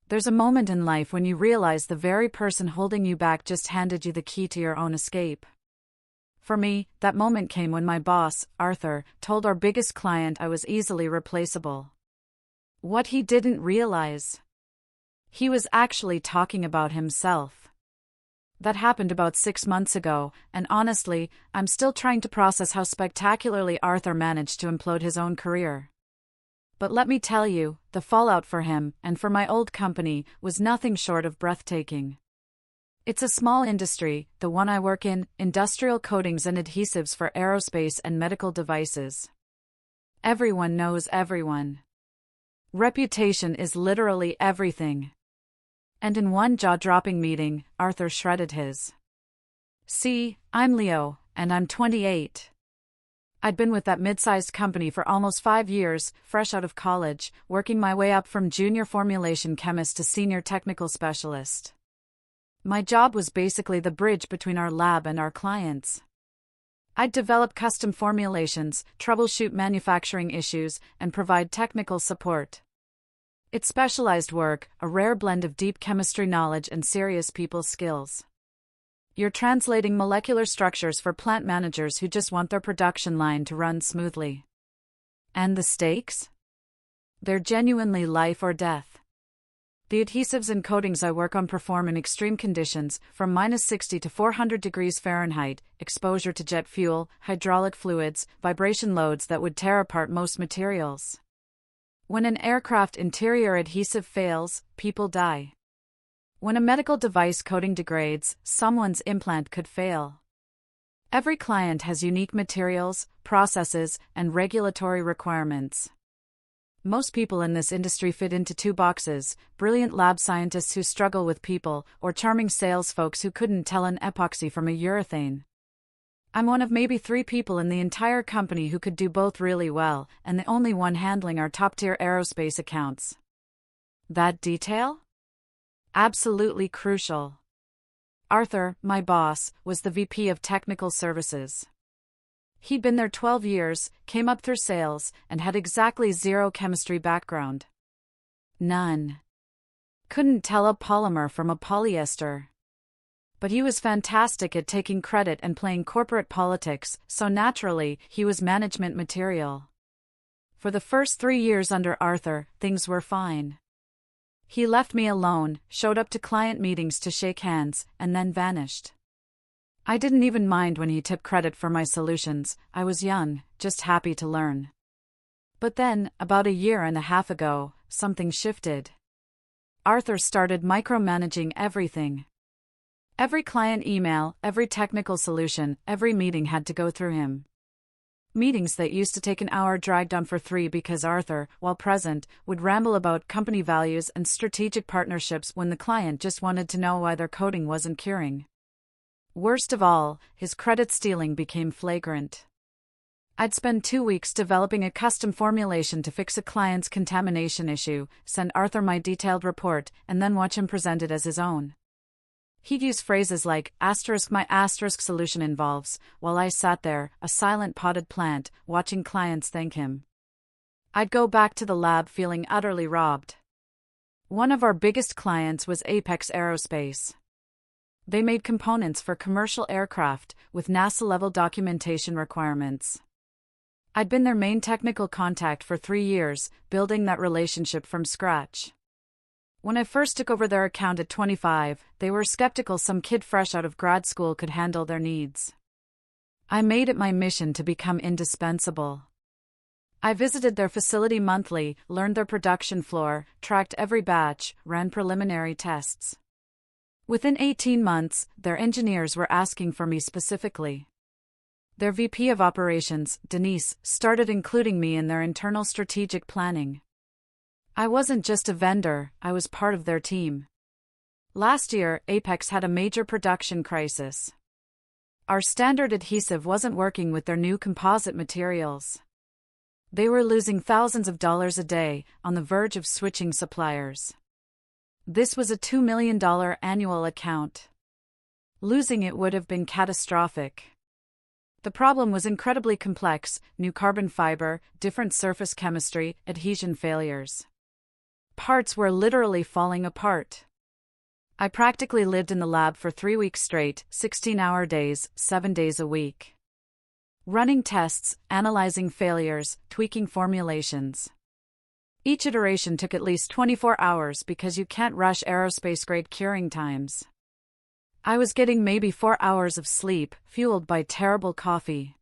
There's a moment in life when you realize the very person holding you back just handed you the key to your own escape. For me, that moment came when my boss, Arthur, told our biggest client I was easily replaceable. What he didn't realize, he was actually talking about himself. That happened about 6 months ago, and honestly, I'm still trying to process how spectacularly Arthur managed to implode his own career. But let me tell you, the fallout for him, and for my old company, was nothing short of breathtaking. It's a small industry, the one I work in, industrial coatings and adhesives for aerospace and medical devices. Everyone knows everyone. Reputation is literally everything. And in one jaw-dropping meeting, Arthur shredded his. "See, I'm Leo, and I'm 28. I'd been with that mid-sized company for almost 5 years, fresh out of college, working my way up from junior formulation chemist to senior technical specialist. My job was basically the bridge between our lab and our clients. I'd develop custom formulations, troubleshoot manufacturing issues, and provide technical support. It's specialized work, a rare blend of deep chemistry knowledge and serious people skills. You're translating molecular structures for plant managers who just want their production line to run smoothly. And the stakes? They're genuinely life or death. The adhesives and coatings I work on perform in extreme conditions, from -60 to 400 degrees Fahrenheit, exposure to jet fuel, hydraulic fluids, vibration loads that would tear apart most materials. When an aircraft interior adhesive fails, people die. When a medical device coating degrades, someone's implant could fail. Every client has unique materials, processes, and regulatory requirements. Most people in this industry fit into 2 boxes: brilliant lab scientists who struggle with people, or charming sales folks who couldn't tell an epoxy from a urethane. I'm one of maybe 3 people in the entire company who could do both really well, and the only one handling our top-tier aerospace accounts. That detail? Absolutely crucial. Arthur, my boss, was the VP of Technical Services. He'd been there 12 years, came up through sales, and had exactly 0 chemistry background. None. Couldn't tell a polymer from a polyester. But he was fantastic at taking credit and playing corporate politics, so naturally, he was management material. For the first 3 years under Arthur, things were fine. He left me alone, showed up to client meetings to shake hands, and then vanished. I didn't even mind when he tipped credit for my solutions. I was young, just happy to learn. But then, about a year and a half ago, something shifted. Arthur started micromanaging everything. Every client email, every technical solution, every meeting had to go through him. Meetings that used to take an hour dragged on for 3 because Arthur, while present, would ramble about company values and strategic partnerships when the client just wanted to know why their coating wasn't curing. Worst of all, his credit stealing became flagrant. I'd spend 2 weeks developing a custom formulation to fix a client's contamination issue, send Arthur my detailed report, and then watch him present it as his own. He'd use phrases like, "my solution involves," while I sat there, a silent potted plant, watching clients thank him. I'd go back to the lab feeling utterly robbed. One of our biggest clients was Apex Aerospace. They made components for commercial aircraft, with NASA-level documentation requirements. I'd been their main technical contact for 3 years, building that relationship from scratch. When I first took over their account at 25, they were skeptical some kid fresh out of grad school could handle their needs. I made it my mission to become indispensable. I visited their facility monthly, learned their production floor, tracked every batch, ran preliminary tests. Within 18 months, their engineers were asking for me specifically. Their VP of Operations, Denise, started including me in their internal strategic planning. I wasn't just a vendor, I was part of their team. Last year, Apex had a major production crisis. Our standard adhesive wasn't working with their new composite materials. They were losing thousands of dollars a day, on the verge of switching suppliers. This was a $2 million annual account. Losing it would have been catastrophic. The problem was incredibly complex: new carbon fiber, different surface chemistry, adhesion failures. Parts were literally falling apart. I practically lived in the lab for 3 weeks straight, 16-hour days, 7 days a week. Running tests, analyzing failures, tweaking formulations. Each iteration took at least 24 hours because you can't rush aerospace-grade curing times. I was getting maybe 4 hours of sleep, fueled by terrible coffee.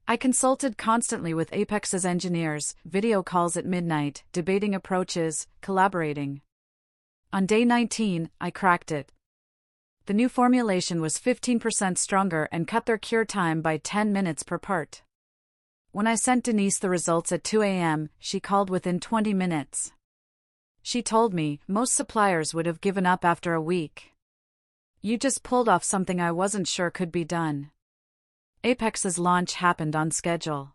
I consulted constantly with Apex's engineers, video calls at midnight, debating approaches, collaborating. On day 19, I cracked it. The new formulation was 15% stronger and cut their cure time by 10 minutes per part. When I sent Denise the results at 2 a.m., she called within 20 minutes. She told me most suppliers would have given up after a week. You just pulled off something I wasn't sure could be done. Apex's launch happened on schedule.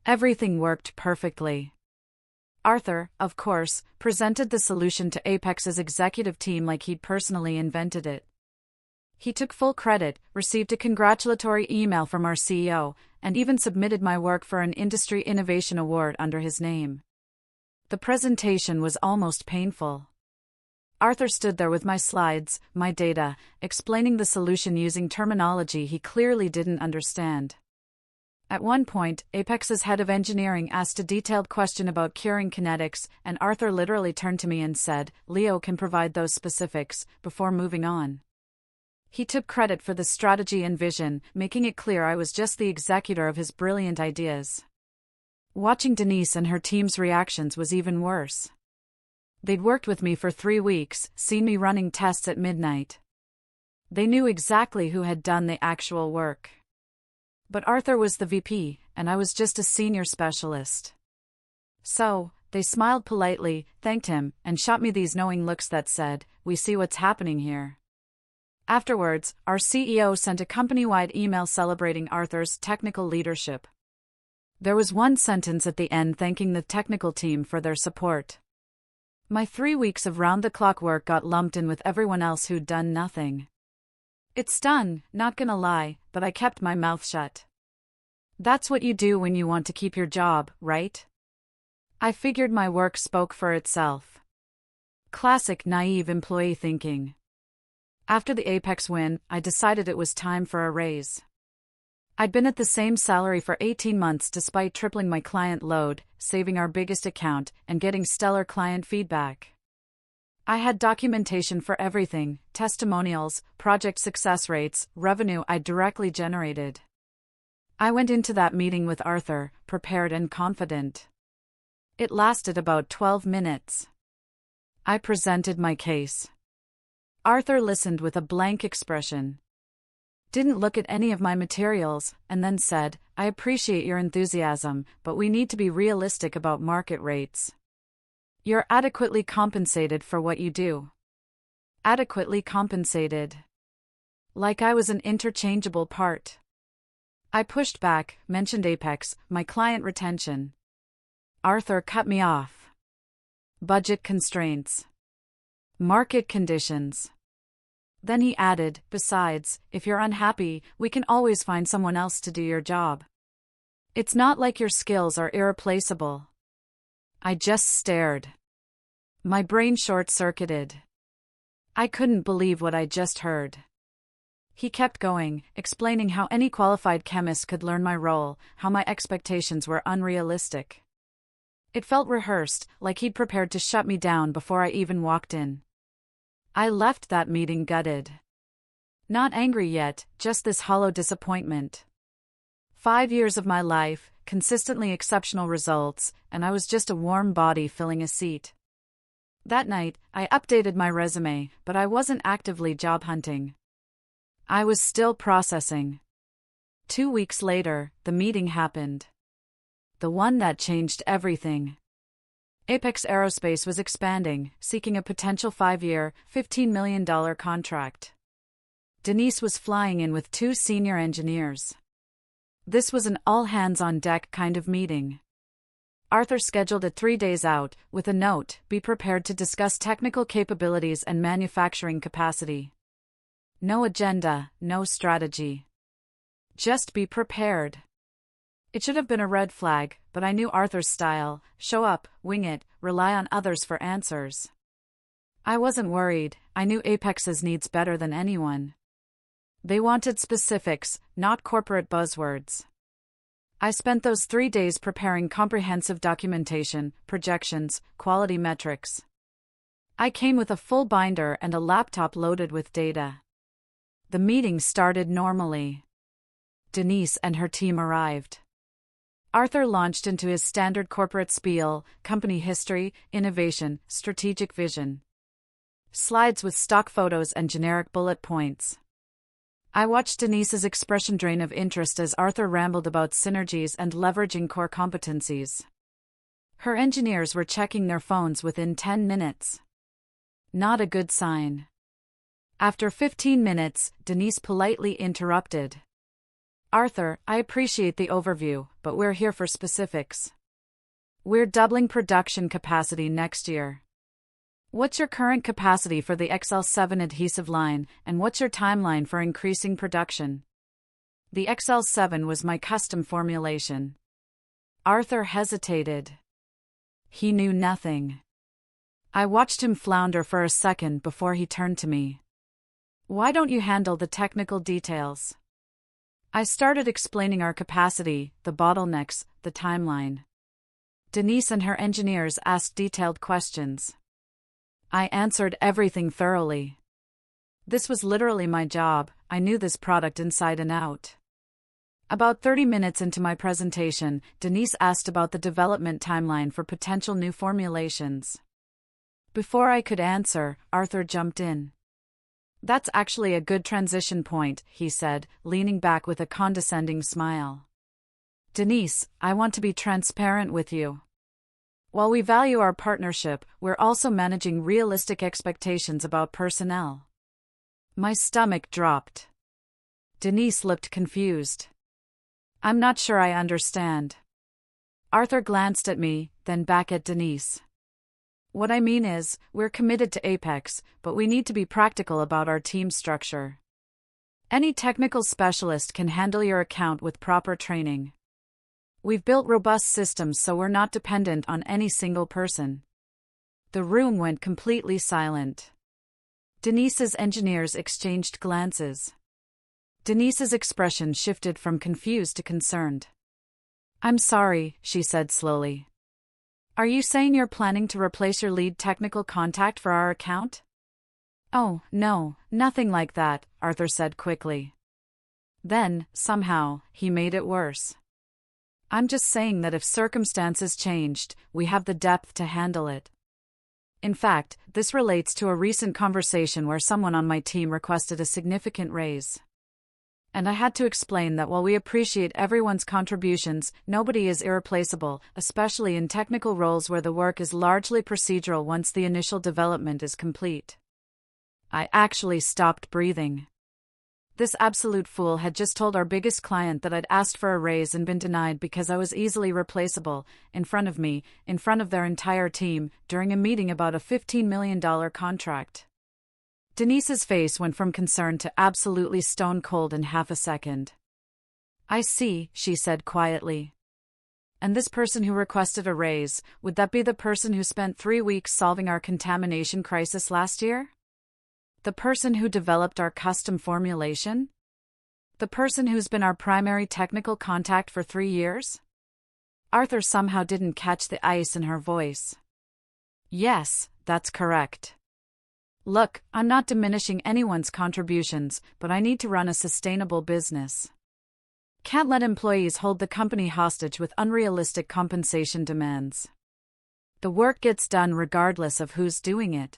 Everything worked perfectly. Arthur, of course, presented the solution to Apex's executive team like he'd personally invented it. He took full credit, received a congratulatory email from our CEO, and even submitted my work for an Industry Innovation Award under his name. The presentation was almost painful. Arthur stood there with my slides, my data, explaining the solution using terminology he clearly didn't understand. At one point, Apex's head of engineering asked a detailed question about curing kinetics, and Arthur literally turned to me and said, "Leo can provide those specifics," before moving on. He took credit for the strategy and vision, making it clear I was just the executor of his brilliant ideas. Watching Denise and her team's reactions was even worse. They'd worked with me for 3 weeks, seen me running tests at midnight. They knew exactly who had done the actual work. But Arthur was the VP, and I was just a senior specialist. So, they smiled politely, thanked him, and shot me these knowing looks that said, "We see what's happening here." Afterwards, our CEO sent a company-wide email celebrating Arthur's technical leadership. There was one sentence at the end thanking the technical team for their support. My 3 weeks of round-the-clock work got lumped in with everyone else who'd done nothing. It stung, not gonna lie, but I kept my mouth shut. That's what you do when you want to keep your job, right? I figured my work spoke for itself. Classic naive employee thinking. After the Apex win, I decided it was time for a raise. I'd been at the same salary for 18 months despite tripling my client load, saving our biggest account, and getting stellar client feedback. I had documentation for everything, testimonials, project success rates, revenue I'd directly generated. I went into that meeting with Arthur, prepared and confident. It lasted about 12 minutes. I presented my case. Arthur listened with a blank expression. Didn't look at any of my materials, and then said, "I appreciate your enthusiasm, but we need to be realistic about market rates. You're adequately compensated for what you do." Adequately compensated. Like I was an interchangeable part. I pushed back, mentioned Apex, my client retention. Arthur cut me off. Budget constraints. Market conditions. Then he added, "Besides, if you're unhappy, we can always find someone else to do your job. It's not like your skills are irreplaceable." I just stared. My brain short-circuited. I couldn't believe what I just heard. He kept going, explaining how any qualified chemist could learn my role, how my expectations were unrealistic. It felt rehearsed, like he'd prepared to shut me down before I even walked in. I left that meeting gutted. Not angry yet, just this hollow disappointment. 5 years of my life, consistently exceptional results, and I was just a warm body filling a seat. That night, I updated my resume, but I wasn't actively job hunting. I was still processing. 2 weeks later, the meeting happened. The one that changed everything. Apex Aerospace was expanding, seeking a potential 5-year, $15 million contract. Denise was flying in with 2 senior engineers. This was an all-hands-on-deck kind of meeting. Arthur scheduled it 3 days out, with a note, "Be prepared to discuss technical capabilities and manufacturing capacity." No agenda, no strategy. Just be prepared. It should have been a red flag, but I knew Arthur's style: show up, wing it, rely on others for answers. I wasn't worried. I knew Apex's needs better than anyone. They wanted specifics, not corporate buzzwords. I spent those 3 days preparing comprehensive documentation, projections, quality metrics. I came with a full binder and a laptop loaded with data. The meeting started normally. Denise and her team arrived. Arthur launched into his standard corporate spiel: company history, innovation, strategic vision. Slides with stock photos and generic bullet points. I watched Denise's expression drain of interest as Arthur rambled about synergies and leveraging core competencies. Her engineers were checking their phones within 10 minutes. Not a good sign. After 15 minutes, Denise politely interrupted. Arthur, I appreciate the overview, but we're here for specifics. We're doubling production capacity next year. What's your current capacity for the XL7 adhesive line, and what's your timeline for increasing production? The XL7 was my custom formulation. Arthur hesitated. He knew nothing. I watched him flounder for a second before he turned to me. Why don't you handle the technical details? I started explaining our capacity, the bottlenecks, the timeline. Denise and her engineers asked detailed questions. I answered everything thoroughly. This was literally my job. I knew this product inside and out. About 30 minutes into my presentation, Denise asked about the development timeline for potential new formulations. Before I could answer, Arthur jumped in. That's actually a good transition point, he said, leaning back with a condescending smile. Denise, I want to be transparent with you. While we value our partnership, we're also managing realistic expectations about personnel. My stomach dropped. Denise looked confused. I'm not sure I understand. Arthur glanced at me, then back at Denise. What I mean is, we're committed to Apex, but we need to be practical about our team structure. Any technical specialist can handle your account with proper training. We've built robust systems so we're not dependent on any single person. The room went completely silent. Denise's engineers exchanged glances. Denise's expression shifted from confused to concerned. I'm sorry, she said slowly. Are you saying you're planning to replace your lead technical contact for our account? Oh, no, nothing like that, Arthur said quickly. Then, somehow, he made it worse. I'm just saying that if circumstances changed, we have the depth to handle it. In fact, this relates to a recent conversation where someone on my team requested a significant raise. And I had to explain that while we appreciate everyone's contributions, nobody is irreplaceable, especially in technical roles where the work is largely procedural once the initial development is complete. I actually stopped breathing. This absolute fool had just told our biggest client that I'd asked for a raise and been denied because I was easily replaceable, in front of me, in front of their entire team, during a meeting about a $15 million contract. Denise's face went from concern to absolutely stone cold in half a second. I see, she said quietly. And this person who requested a raise, would that be the person who spent 3 weeks solving our contamination crisis last year? The person who developed our custom formulation? The person who's been our primary technical contact for 3 years? Arthur somehow didn't catch the ice in her voice. Yes, that's correct. Look, I'm not diminishing anyone's contributions, but I need to run a sustainable business. Can't let employees hold the company hostage with unrealistic compensation demands. The work gets done regardless of who's doing it.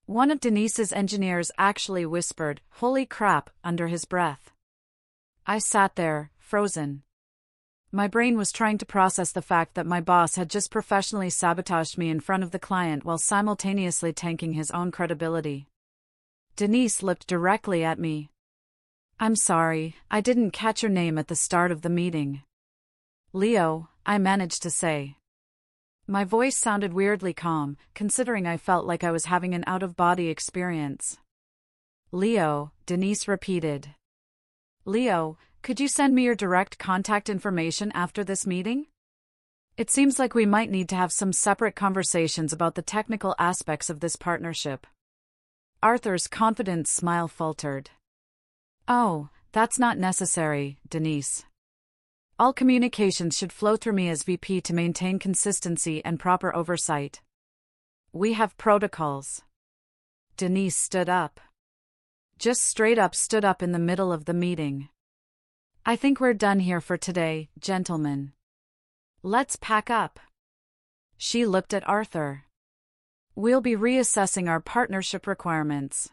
One of Denise's engineers actually whispered, "Holy crap," under his breath. I sat there, frozen. My brain was trying to process the fact that my boss had just professionally sabotaged me in front of the client while simultaneously tanking his own credibility. Denise looked directly at me. I'm sorry, I didn't catch your name at the start of the meeting. Leo, I managed to say. My voice sounded weirdly calm, considering I felt like I was having an out-of-body experience. Leo, Denise repeated. Leo, could you send me your direct contact information after this meeting? It seems like we might need to have some separate conversations about the technical aspects of this partnership. Arthur's confident smile faltered. Oh, that's not necessary, Denise. All communications should flow through me as VP to maintain consistency and proper oversight. We have protocols. Denise stood up. Just straight up stood up in the middle of the meeting. I think we're done here for today, gentlemen. Let's pack up. She looked at Arthur. We'll be reassessing our partnership requirements.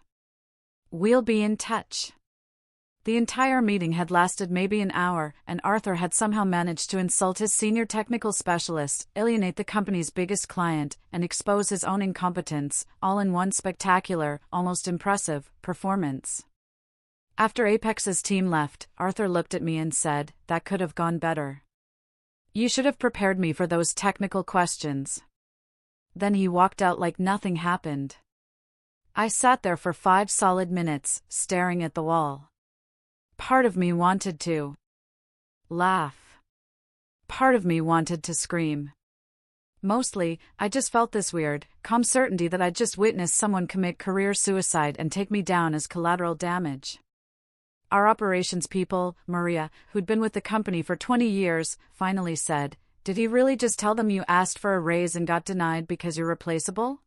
We'll be in touch. The entire meeting had lasted maybe an hour, and Arthur had somehow managed to insult his senior technical specialist, alienate the company's biggest client, and expose his own incompetence, all in one spectacular, almost impressive, performance. After Apex's team left, Arthur looked at me and said, "That could have gone better. You should have prepared me for those technical questions." Then he walked out like nothing happened. I sat there for 5 solid minutes, staring at the wall. Part of me wanted to laugh. Part of me wanted to scream. Mostly, I just felt this weird, calm certainty that I'd just witnessed someone commit career suicide and take me down as collateral damage. Our operations people, Maria, who'd been with the company for 20 years, finally said, "Did he really just tell them you asked for a raise and got denied because you're replaceable?"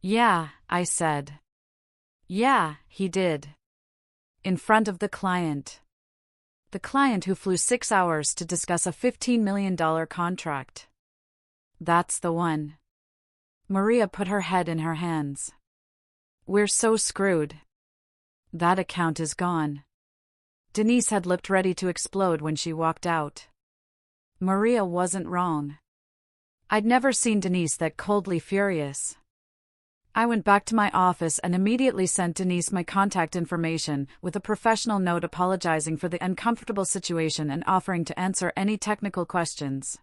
"Yeah," I said. "Yeah, he did. In front of the client. The client who flew 6 hours to discuss a $15 million contract. That's the one." Maria put her head in her hands. "We're so screwed. That account is gone." Denise had looked ready to explode when she walked out. Maria wasn't wrong. I'd never seen Denise that coldly furious. I went back to my office and immediately sent Denise my contact information, with a professional note apologizing for the uncomfortable situation and offering to answer any technical questions.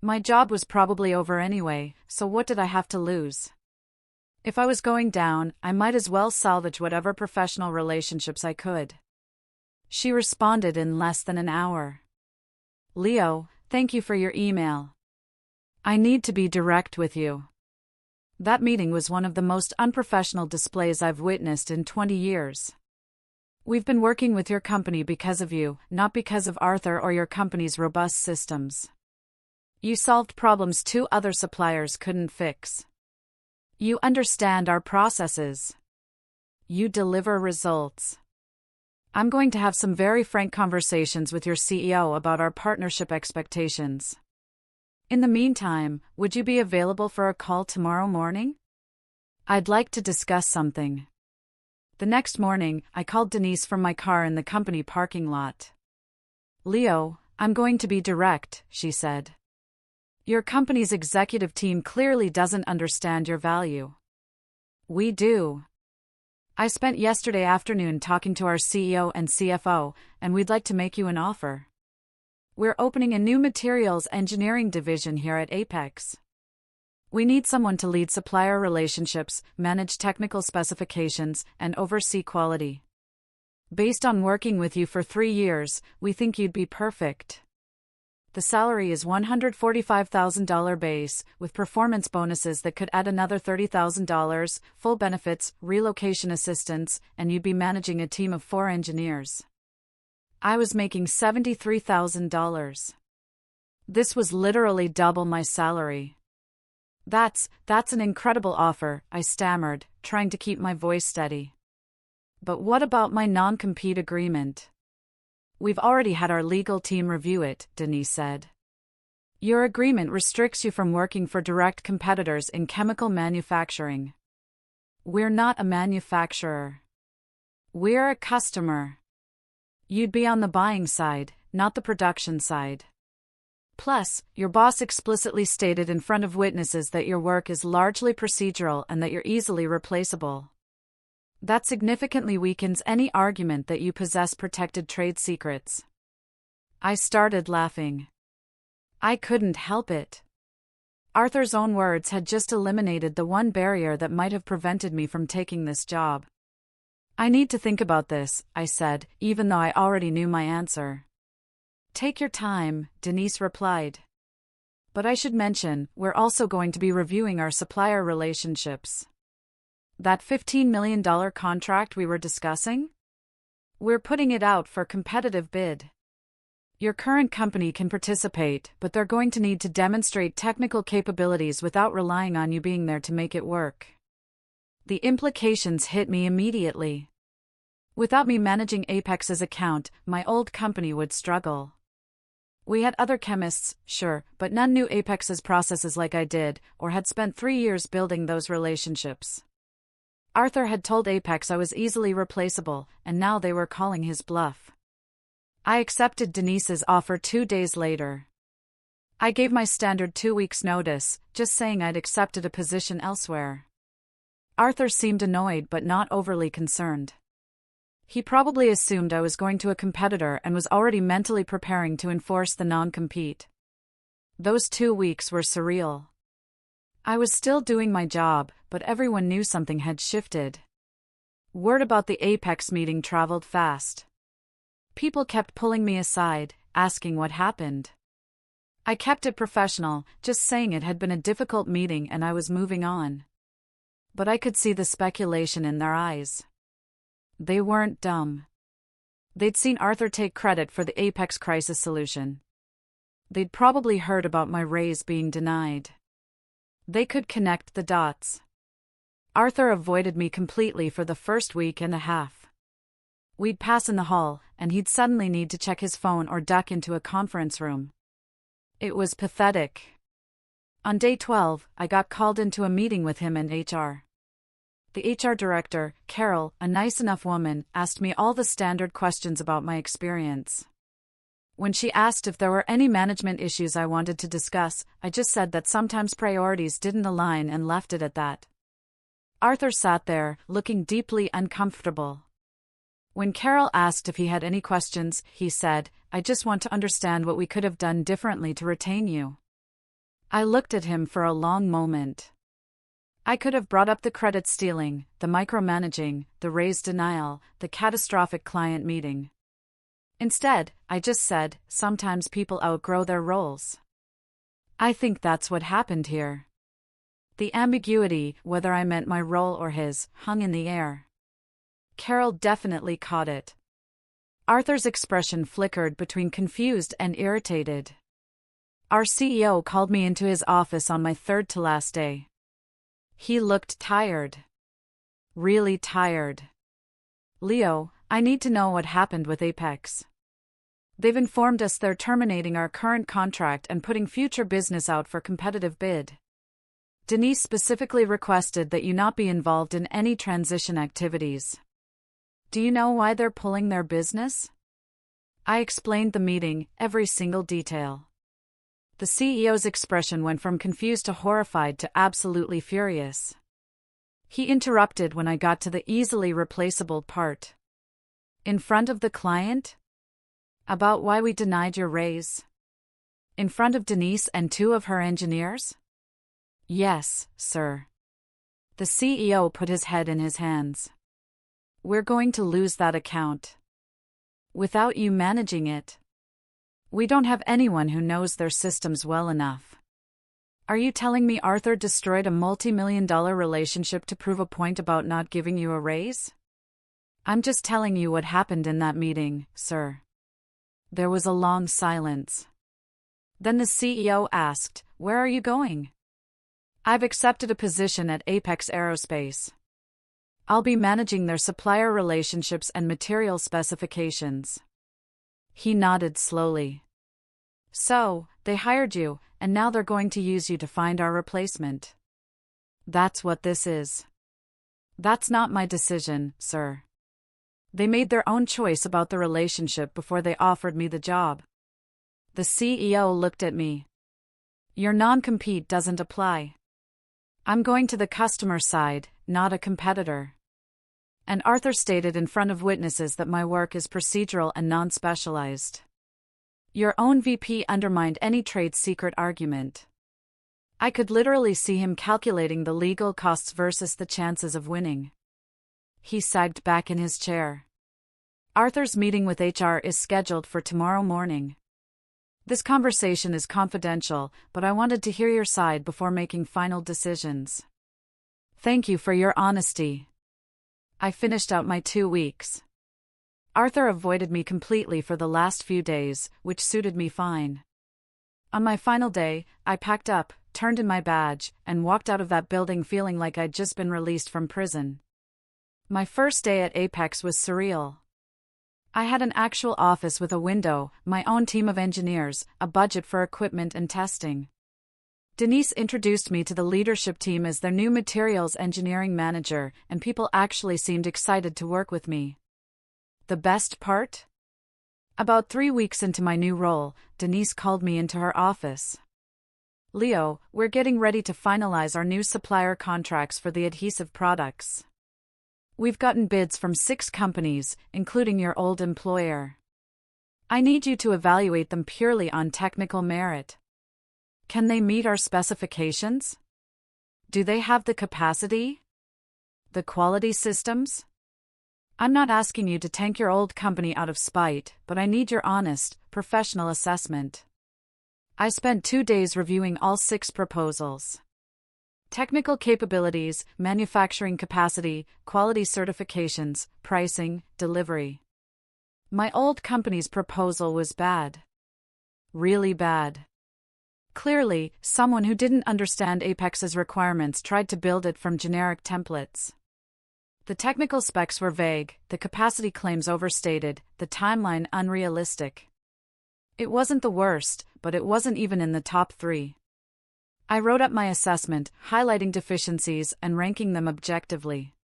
My job was probably over anyway, so what did I have to lose? If I was going down, I might as well salvage whatever professional relationships I could. She responded in less than an hour. "Leo, thank you for your email. I need to be direct with you. That meeting was one of the most unprofessional displays I've witnessed in 20 years. We've been working with your company because of you, not because of Arthur or your company's robust systems. You solved problems 2 other suppliers couldn't fix. You understand our processes. You deliver results. I'm going to have some very frank conversations with your CEO about our partnership expectations. In the meantime, would you be available for a call tomorrow morning? I'd like to discuss something." The next morning, I called Denise from my car in the company parking lot. "Leo, I'm going to be direct," she said. "Your company's executive team clearly doesn't understand your value. We do. I spent yesterday afternoon talking to our CEO and CFO, and we'd like to make you an offer. We're opening a new materials engineering division here at Apex. We need someone to lead supplier relationships, manage technical specifications, and oversee quality. Based on working with you for 3 years, we think you'd be perfect. The salary is $145,000 base, with performance bonuses that could add another $30,000, full benefits, relocation assistance, and you'd be managing a team of 4 engineers. I was making $73,000. This was literally double my salary. That's an incredible offer," I stammered, trying to keep my voice steady. "But what about my non-compete agreement?" "We've already had our legal team review it," Denise said. "Your agreement restricts you from working for direct competitors in chemical manufacturing. We're not a manufacturer. We're a customer. You'd be on the buying side, not the production side. Plus, your boss explicitly stated in front of witnesses that your work is largely procedural and that you're easily replaceable. That significantly weakens any argument that you possess protected trade secrets." I started laughing. I couldn't help it. Arthur's own words had just eliminated the one barrier that might have prevented me from taking this job. I need to think about this, I said, even though I already knew my answer. Take your time, Denise replied. But I should mention, we're also going to be reviewing our supplier relationships. That $15 million contract we were discussing? We're putting it out for competitive bid. Your current company can participate, but they're going to need to demonstrate technical capabilities without relying on you being there to make it work. The implications hit me immediately. Without me managing Apex's account, my old company would struggle. We had other chemists, sure, but none knew Apex's processes like I did, or had spent 3 years building those relationships. Arthur had told Apex I was easily replaceable, and now they were calling his bluff. I accepted Denise's offer 2 days later. I gave my standard 2 weeks' notice, just saying I'd accepted a position elsewhere. Arthur seemed annoyed but not overly concerned. He probably assumed I was going to a competitor and was already mentally preparing to enforce the non-compete. Those 2 weeks were surreal. I was still doing my job, but everyone knew something had shifted. Word about the Apex meeting traveled fast. People kept pulling me aside, asking what happened. I kept it professional, just saying it had been a difficult meeting and I was moving on. But I could see the speculation in their eyes. They weren't dumb. They'd seen Arthur take credit for the Apex crisis solution. They'd probably heard about my raise being denied. They could connect the dots. Arthur avoided me completely for the first week and a half. We'd pass in the hall, and he'd suddenly need to check his phone or duck into a conference room. It was pathetic. On day 12, I got called into a meeting with him and HR. The HR director, Carol, a nice enough woman, asked me all the standard questions about my experience. When she asked if there were any management issues I wanted to discuss, I just said that sometimes priorities didn't align and left it at that. Arthur sat there, looking deeply uncomfortable. When Carol asked if he had any questions, he said, "I just want to understand what we could have done differently to retain you." I looked at him for a long moment. I could have brought up the credit stealing, the micromanaging, the raise denial, the catastrophic client meeting. Instead, I just said, sometimes people outgrow their roles. I think that's what happened here. The ambiguity, whether I meant my role or his, hung in the air. Carol definitely caught it. Arthur's expression flickered between confused and irritated. Our CEO called me into his office on my third-to-last day. He looked tired. Really tired. "Leo, I need to know what happened with Apex. They've informed us they're terminating our current contract and putting future business out for competitive bid. Denise specifically requested that you not be involved in any transition activities. Do you know why they're pulling their business?" I explained the meeting, every single detail. The CEO's expression went from confused to horrified to absolutely furious. He interrupted when I got to the easily replaceable part. "In front of the client? About why we denied your raise? In front of Denise and 2 of her engineers?" "Yes, sir." The CEO put his head in his hands. "We're going to lose that account. Without you managing it. We don't have anyone who knows their systems well enough. Are you telling me Arthur destroyed a multi-million-dollar relationship to prove a point about not giving you a raise?" "I'm just telling you what happened in that meeting, sir." There was a long silence. Then the CEO asked, "Where are you going?" "I've accepted a position at Apex Aerospace. I'll be managing their supplier relationships and material specifications." He nodded slowly. "So, they hired you, and now they're going to use you to find our replacement. That's what this is." "That's not my decision, sir. They made their own choice about the relationship before they offered me the job." The CEO looked at me. "Your non-compete doesn't apply. I'm going to the customer side, not a competitor." And Arthur stated in front of witnesses that my work is procedural and non-specialized. Your own VP undermined any trade secret argument. I could literally see him calculating the legal costs versus the chances of winning. He sagged back in his chair. Arthur's meeting with HR is scheduled for tomorrow morning. This conversation is confidential, but I wanted to hear your side before making final decisions. Thank you for your honesty. I finished out my 2 weeks. Arthur avoided me completely for the last few days, which suited me fine. On my final day, I packed up, turned in my badge, and walked out of that building feeling like I'd just been released from prison. My first day at Apex was surreal. I had an actual office with a window, my own team of engineers, a budget for equipment and testing. Denise introduced me to the leadership team as their new materials engineering manager, and people actually seemed excited to work with me. The best part? About 3 weeks into my new role, Denise called me into her office. Leo, we're getting ready to finalize our new supplier contracts for the adhesive products. We've gotten bids from 6 companies, including your old employer. I need you to evaluate them purely on technical merit. Can they meet our specifications? Do they have the capacity? The quality systems? I'm not asking you to tank your old company out of spite, but I need your honest, professional assessment. I spent 2 days reviewing all 6 proposals. Technical capabilities, manufacturing capacity, quality certifications, pricing, delivery. My old company's proposal was bad. Really bad. Clearly, someone who didn't understand Apex's requirements tried to build it from generic templates. The technical specs were vague, the capacity claims overstated, the timeline unrealistic. It wasn't the worst, but it wasn't even in the top 3. I wrote up my assessment, highlighting deficiencies and ranking them objectively.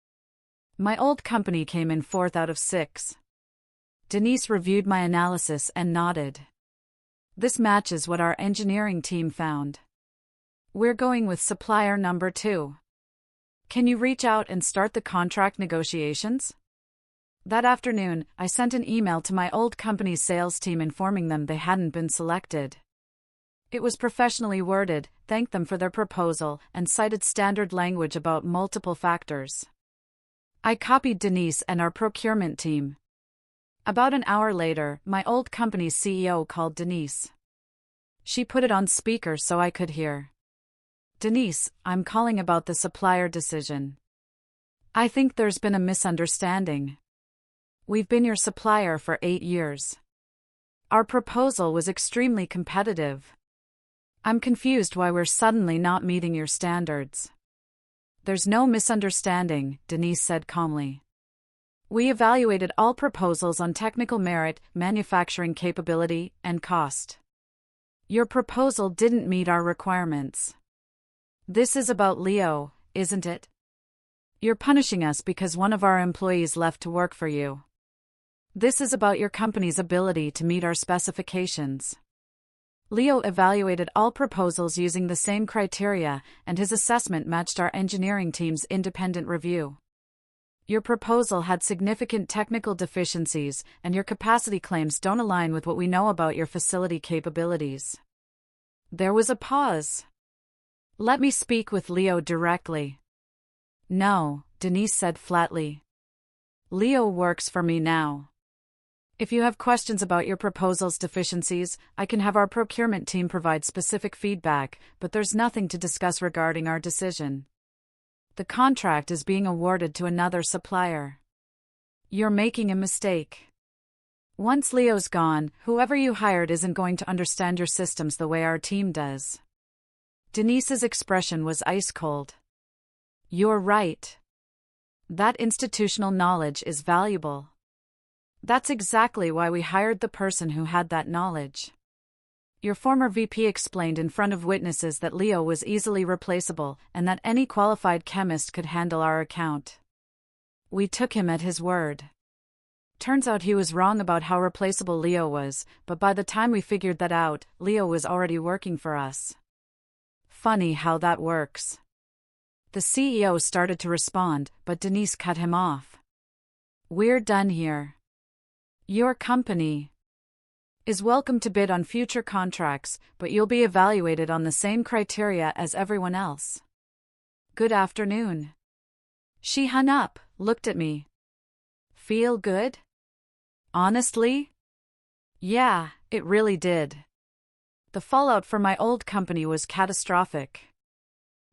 My old company came in 4th out of 6. Denise reviewed my analysis and nodded. This matches what our engineering team found. We're going with supplier number 2. Can you reach out and start the contract negotiations? That afternoon, I sent an email to my old company's sales team informing them they hadn't been selected. It was professionally worded, thanked them for their proposal, and cited standard language about multiple factors. I copied Denise and our procurement team. About an hour later, my old company's CEO called Denise. She put it on speaker so I could hear. Denise, I'm calling about the supplier decision. I think there's been a misunderstanding. We've been your supplier for 8 years. Our proposal was extremely competitive. I'm confused why we're suddenly not meeting your standards. There's no misunderstanding, Denise said calmly. We evaluated all proposals on technical merit, manufacturing capability, and cost. Your proposal didn't meet our requirements. This is about Leo, isn't it? You're punishing us because one of our employees left to work for you. This is about your company's ability to meet our specifications. Leo evaluated all proposals using the same criteria, and his assessment matched our engineering team's independent review. Your proposal had significant technical deficiencies, and your capacity claims don't align with what we know about your facility capabilities. There was a pause. Let me speak with Leo directly. No, Denise said flatly. Leo works for me now. If you have questions about your proposal's deficiencies, I can have our procurement team provide specific feedback, but there's nothing to discuss regarding our decision. The contract is being awarded to another supplier. You're making a mistake. Once Leo's gone, whoever you hired isn't going to understand your systems the way our team does. Denise's expression was ice cold. You're right. That institutional knowledge is valuable. That's exactly why we hired the person who had that knowledge. Your former VP explained in front of witnesses that Leo was easily replaceable and that any qualified chemist could handle our account. We took him at his word. Turns out he was wrong about how replaceable Leo was, but by the time we figured that out, Leo was already working for us. Funny how that works. The CEO started to respond, but Denise cut him off. We're done here. Your company is welcome to bid on future contracts, but you'll be evaluated on the same criteria as everyone else. Good afternoon. She hung up, looked at me, Feel good? Honestly? Yeah, it really did. The fallout for my old company was catastrophic.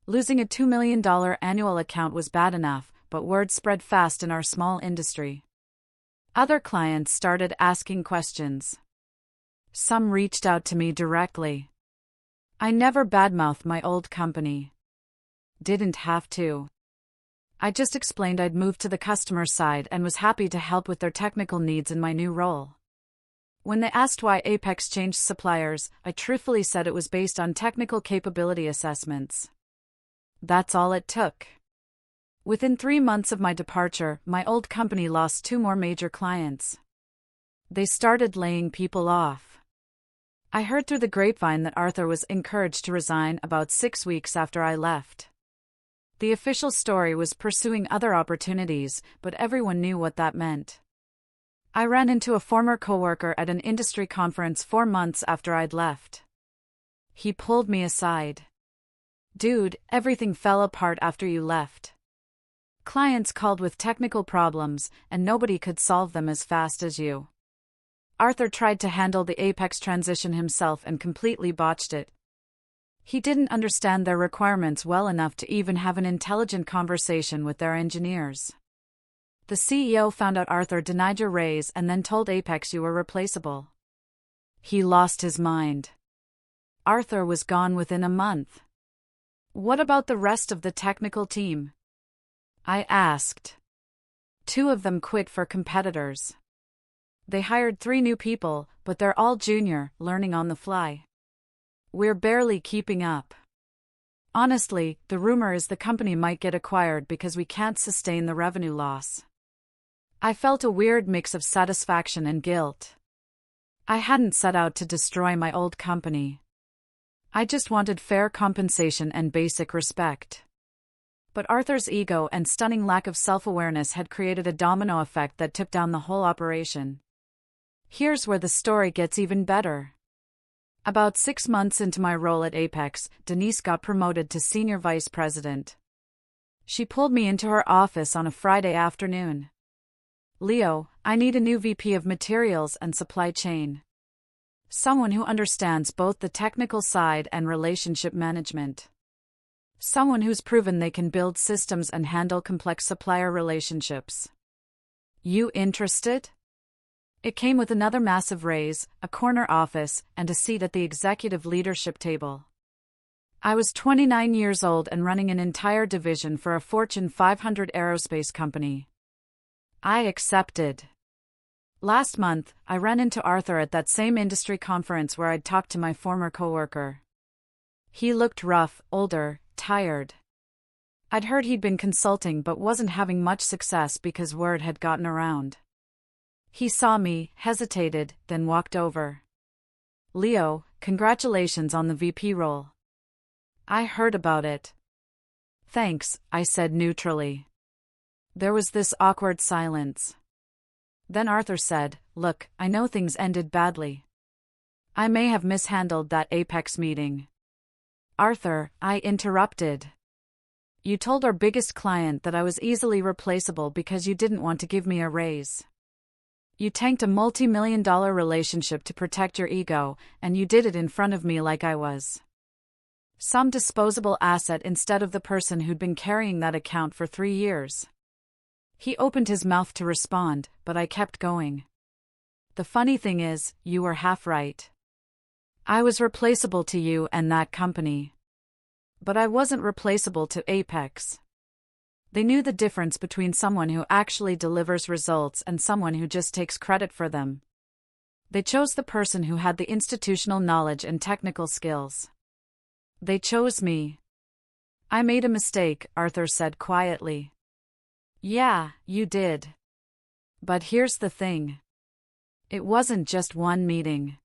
Losing a $2 million annual account was bad enough, but word spread fast in our small industry. Other clients started asking questions. Some reached out to me directly. I never badmouthed my old company. Didn't have to. I just explained I'd moved to the customer side and was happy to help with their technical needs in my new role. When they asked why Apex changed suppliers, I truthfully said it was based on technical capability assessments. That's all it took. Within 3 months of my departure, my old company lost 2 more major clients. They started laying people off. I heard through the grapevine that Arthur was encouraged to resign about 6 weeks after I left. The official story was pursuing other opportunities, but everyone knew what that meant. I ran into a former coworker at an industry conference 4 months after I'd left. He pulled me aside. "Dude, everything fell apart after you left. Clients called with technical problems, and nobody could solve them as fast as you. Arthur tried to handle the Apex transition himself and completely botched it. He didn't understand their requirements well enough to even have an intelligent conversation with their engineers. The CEO found out Arthur denied your raise and then told Apex you were replaceable. He lost his mind. Arthur was gone within a month. What about the rest of the technical team?" I asked. 2 of them quit for competitors. They hired 3 new people, but they're all junior, learning on the fly. We're barely keeping up. Honestly, the rumor is the company might get acquired because we can't sustain the revenue loss. I felt a weird mix of satisfaction and guilt. I hadn't set out to destroy my old company. I just wanted fair compensation and basic respect. But Arthur's ego and stunning lack of self-awareness had created a domino effect that took down the whole operation. Here's where the story gets even better. About 6 months into my role at Apex, Denise got promoted to Senior Vice President. She pulled me into her office on a Friday afternoon. "Leo, I need a new VP of Materials and Supply Chain. Someone who understands both the technical side and relationship management. Someone who's proven they can build systems and handle complex supplier relationships. You interested?" It came with another massive raise, a corner office, and a seat at the executive leadership table. I was 29 years old and running an entire division for a Fortune 500 aerospace company. I accepted. Last month, I ran into Arthur at that same industry conference where I'd talked to my former coworker. He looked rough, older, tired. I'd heard he'd been consulting but wasn't having much success because word had gotten around. He saw me, hesitated, then walked over. "Leo, congratulations on the VP role." "I heard about it." "Thanks," I said neutrally. There was this awkward silence. Then Arthur said, "Look, I know things ended badly. I may have mishandled that Apex meeting." "Arthur," I interrupted. "You told our biggest client that I was easily replaceable because you didn't want to give me a raise. You tanked a multi-million-dollar relationship to protect your ego, and you did it in front of me like I was some disposable asset instead of the person who'd been carrying that account for 3 years. He opened his mouth to respond, but I kept going. "The funny thing is, you were half right. I was replaceable to you and that company. But I wasn't replaceable to Apex. They knew the difference between someone who actually delivers results and someone who just takes credit for them. They chose the person who had the institutional knowledge and technical skills. They chose me." "I made a mistake," Arthur said quietly. "Yeah, you did. But here's the thing. It wasn't just one meeting.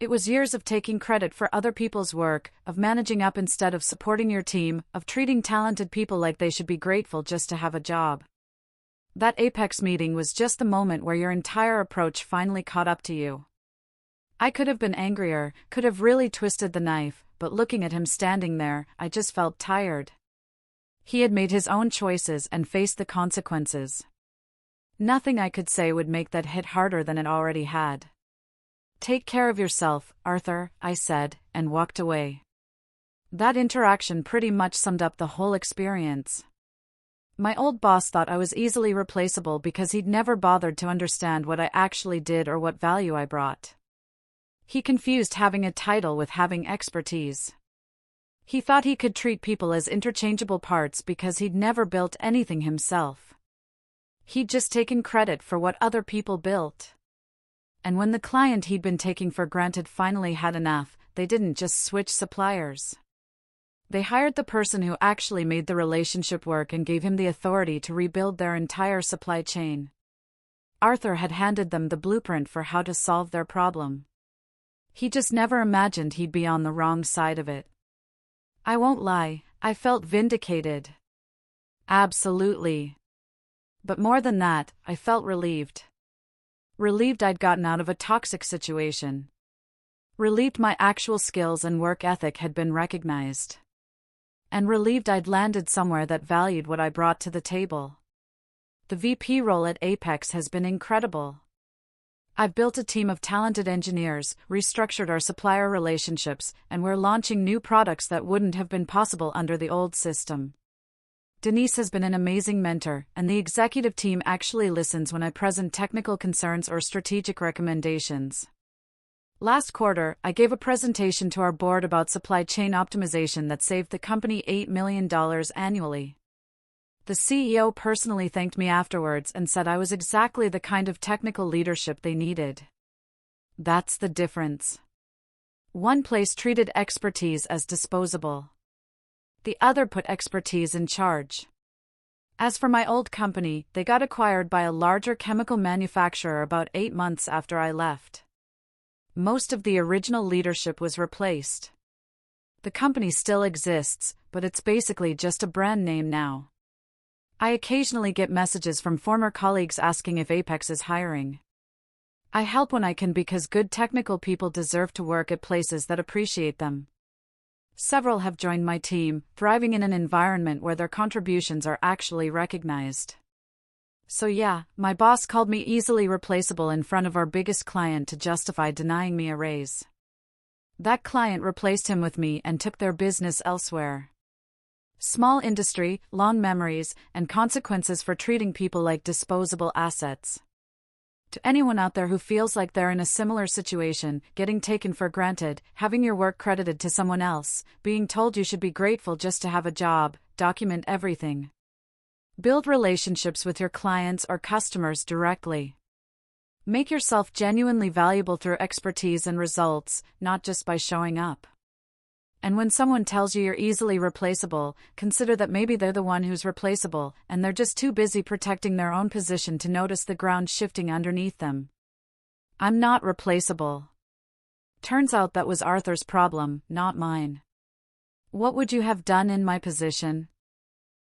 It was years of taking credit for other people's work, of managing up instead of supporting your team, of treating talented people like they should be grateful just to have a job. That Apex meeting was just the moment where your entire approach finally caught up to you. I could have been angrier, could have really twisted the knife, but looking at him standing there, I just felt tired. He had made his own choices and faced the consequences. Nothing I could say would make that hit harder than it already had. "Take care of yourself, Arthur," I said, and walked away. That interaction pretty much summed up the whole experience. My old boss thought I was easily replaceable because he'd never bothered to understand what I actually did or what value I brought. He confused having a title with having expertise. He thought he could treat people as interchangeable parts because he'd never built anything himself. He'd just taken credit for what other people built. And when the client he'd been taking for granted finally had enough, they didn't just switch suppliers. They hired the person who actually made the relationship work and gave him the authority to rebuild their entire supply chain. Arthur had handed them the blueprint for how to solve their problem. He just never imagined he'd be on the wrong side of it. I won't lie, I felt vindicated. Absolutely. But more than that, I felt relieved. Relieved I'd gotten out of a toxic situation. Relieved my actual skills and work ethic had been recognized. And relieved I'd landed somewhere that valued what I brought to the table. The VP role at Apex has been incredible. I've built a team of talented engineers, restructured our supplier relationships, and we're launching new products that wouldn't have been possible under the old system. Denise has been an amazing mentor, and the executive team actually listens when I present technical concerns or strategic recommendations. Last quarter, I gave a presentation to our board about supply chain optimization that saved the company $8 million annually. The CEO personally thanked me afterwards and said I was exactly the kind of technical leadership they needed. That's the difference. One place treated expertise as disposable. The other put expertise in charge. As for my old company, they got acquired by a larger chemical manufacturer about 8 months after I left. Most of the original leadership was replaced. The company still exists, but it's basically just a brand name now. I occasionally get messages from former colleagues asking if Apex is hiring. I help when I can because good technical people deserve to work at places that appreciate them. Several have joined my team, thriving in an environment where their contributions are actually recognized. So yeah, my boss called me easily replaceable in front of our biggest client to justify denying me a raise. That client replaced him with me and took their business elsewhere. Small industry, long memories, and consequences for treating people like disposable assets. To anyone out there who feels like they're in a similar situation, getting taken for granted, having your work credited to someone else, being told you should be grateful just to have a job, document everything. Build relationships with your clients or customers directly. Make yourself genuinely valuable through expertise and results, not just by showing up. And when someone tells you you're easily replaceable, consider that maybe they're the one who's replaceable, and they're just too busy protecting their own position to notice the ground shifting underneath them. I'm not replaceable. Turns out that was Arthur's problem, not mine. What would you have done in my position?